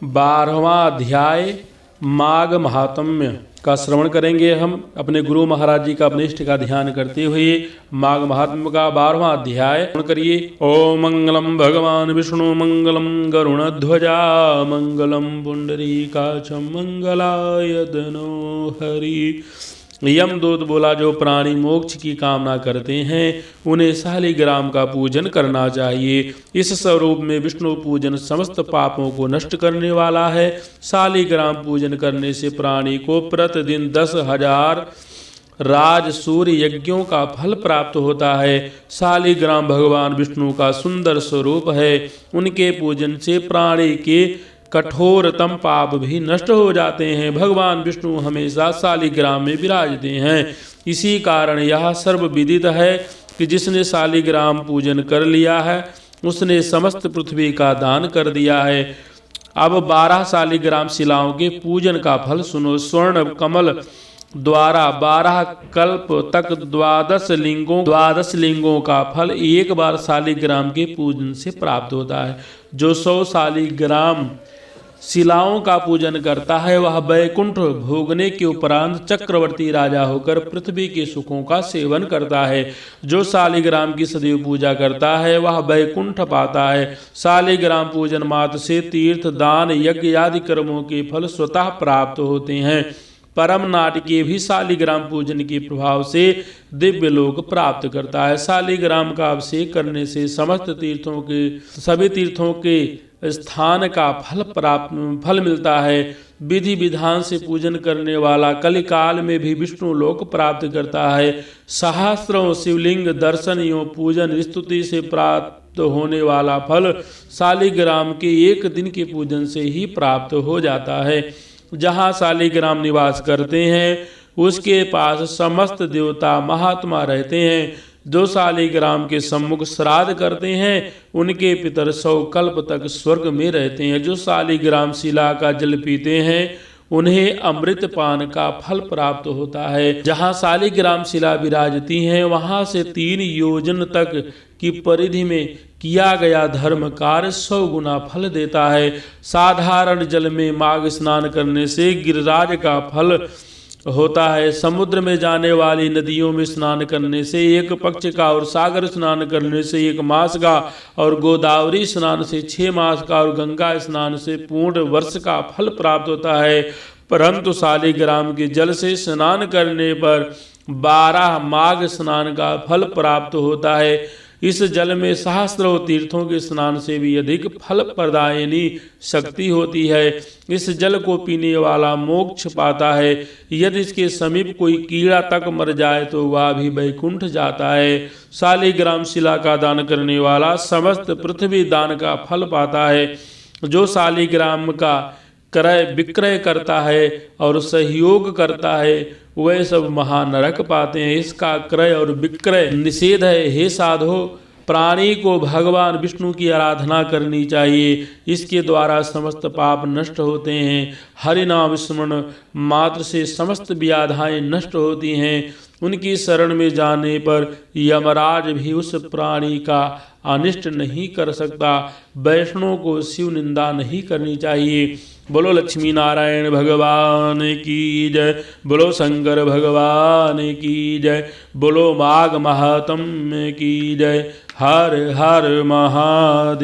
12वां अध्याय माघ महात्म्य का श्रवण करेंगे। हम अपने गुरु महाराज जी का अपने इष्ट का ध्यान करते हुए माघ महात्म्य का 12वां अध्याय श्रवण करिए। ओम मंगलम भगवान विष्णु मंगलम गरुणध्वजा मंगलम पुंडरीकाक्षं मंगलाय तनो हरि। यमदूत बोला, जो प्राणी मोक्ष की कामना करते हैं उन्हें शालिग्राम का पूजन करना चाहिए। इस स्वरूप में विष्णु पूजन समस्त पापों को नष्ट करने वाला है। शालिग्राम पूजन करने से प्राणी को प्रतिदिन 10,000 राज सूर्य यज्ञों का फल प्राप्त होता है। शालिग्राम भगवान विष्णु का सुंदर स्वरूप है। उनके पूजन से प्राणी के कठोरतम पाप भी नष्ट हो जाते हैं। भगवान विष्णु हमेशा शालिग्राम में विराजते हैं। इसी कारण यह सर्वविदित है कि जिसने शालिग्राम पूजन कर लिया है उसने समस्त पृथ्वी का दान कर दिया है। अब 12 शालिग्राम शिलाओं के पूजन का फल सुनो। स्वर्ण कमल द्वारा 12 कल्प तक 12 लिंगों का फल एक बार शालिग्राम के पूजन से प्राप्त होता है। जो 100 शालिग्राम शिलाओं का पूजन करता है वह वैकुंठ भोगने के उपरांत चक्रवर्ती राजा होकर पृथ्वी के सुखों का सेवन करता है। जो शालिग्राम की सदैव पूजा करता है वह वैकुंठ पाता है। शालिग्राम पूजन मात्र से तीर्थ दान यज्ञ आदि कर्मों के फल स्वतः प्राप्त होते हैं। परम नाटकीय भी शालिग्राम पूजन के प्रभाव से दिव्य लोक प्राप्त करता है। शालिग्राम का अभिषेक करने से समस्त सभी तीर्थों के स्थान का फल मिलता है। विधि विधान से पूजन करने वाला कलिकाल में भी विष्णु लोक प्राप्त करता है। सहस्त्रों शिवलिंग दर्शन एवं पूजन स्तुति से प्राप्त होने वाला फल शालिग्राम के एक दिन के पूजन से ही प्राप्त हो जाता है। जहाँ शालिग्राम निवास करते हैं उसके पास समस्त देवता महात्मा रहते हैं। जो शालिग्राम के सम्मुख श्राद्ध करते हैं उनके पितर 100 कल्प तक स्वर्ग में रहते हैं। जो शालिग्राम शिला का जल पीते हैं उन्हें अमृत पान का फल प्राप्त होता है। जहाँ शालिग्राम शिला विराजती हैं वहाँ से 3 योजन तक की परिधि में किया गया धर्म कार्य 100 गुना फल देता है। साधारण जल में माघ स्नान करने से गिरिराज का फल होता है। समुद्र में जाने वाली नदियों में स्नान करने से 1 पक्ष का और सागर स्नान करने से 1 मास का और गोदावरी स्नान से 6 मास का और गंगा स्नान से पूर्ण वर्ष का फल प्राप्त होता है। परंतु शालिग्राम के जल से स्नान करने पर 12 माघ स्नान का फल प्राप्त होता है। इस जल में सहस्त्रों तीर्थों के स्नान से भी अधिक फल प्रदायिनी शक्ति होती है। इस जल को पीने वाला मोक्ष पाता है। यदि इसके समीप कोई कीड़ा तक मर जाए तो वह भी वैकुंठ जाता है। शालिग्राम शिला का दान करने वाला समस्त पृथ्वी दान का फल पाता है। जो शालिग्राम का क्रय विक्रय करता है और सहयोग करता है वे सब महानरक पाते हैं। इसका क्रय और विक्रय निषेध है। हे साधो, प्राणी को भगवान विष्णु की आराधना करनी चाहिए। इसके द्वारा समस्त पाप नष्ट होते हैं। हरि नाम स्मरण मात्र से समस्त व्याधाएं नष्ट होती हैं। उनकी शरण में जाने पर यमराज भी उस प्राणी का अनिष्ट नहीं कर सकता। वैष्णव को शिव निंदा नहीं करनी चाहिए। बोलो लक्ष्मी नारायण भगवान की जय। बोलो शंकर भगवान की जय। बोलो माघ महात्म्य की जय। हर हर महादेव।